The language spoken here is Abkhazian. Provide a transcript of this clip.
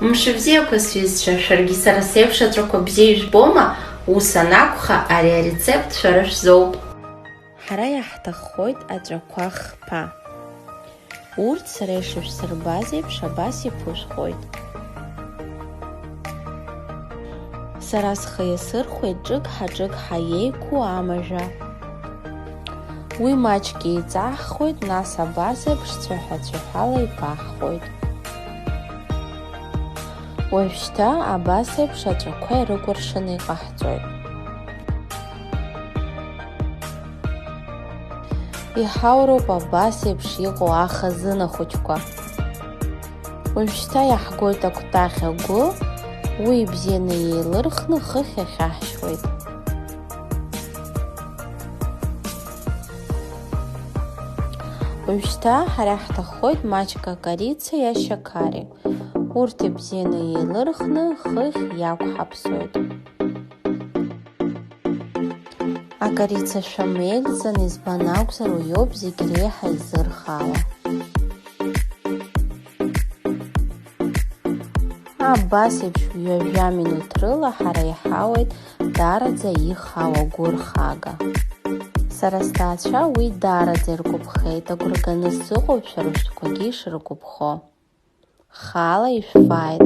Мшыбзиақәа сҩызцәа, шәаргьы сара сеиԥш аҵәақәа бзиа ижәбома? Ус анакәха, ари арецепт шәара шәзоуп. Ҳара иаҳҭаххоит аҵәақәа хԥа. Урҭ сара ишышәсырбаз еиԥш абас иԥышәхоит. Сара схы иасырхәеит ҿыгҳа-ҿыгҳа еиқәу амажәа. Уи маҷк еиҵаҳхуеит, нас абас еиԥш цәаҳәа-цәаҳәала иԥаҳхуеит. Уажәшьҭа абас еиԥш аҵәақәа ирыкәыршаны иҟаҳҵоит. Иҳауроуп абас еиԥш иҟоу ахазына хәыҷқәа. Уажәшьҭа иаҳгоит акәтаӷь агәы, уи ибзианы еилырхны хыхь иахьаҳшьуеит. Уажәшьҭа ҳара ҳҭаххоит маҷк акарица иашьақари. Урҭ ибзианы еилырхны хыхь иақәҳаԥсоит. Акарица шәамеигӡан, избан акәзар уиоуп зегь реиҳа изырхаауа. Абас еиԥш ҩажәа минуҭ рыла ҳара иҳауеит даараӡа ихаау агәыр хага. Сара сҭаацәа уи даараӡа иргәаԥхеит, агәра ганы сыҟоуп шәара шәтәқәагьы ишыргәаԥхо. Хаала ишәфааит!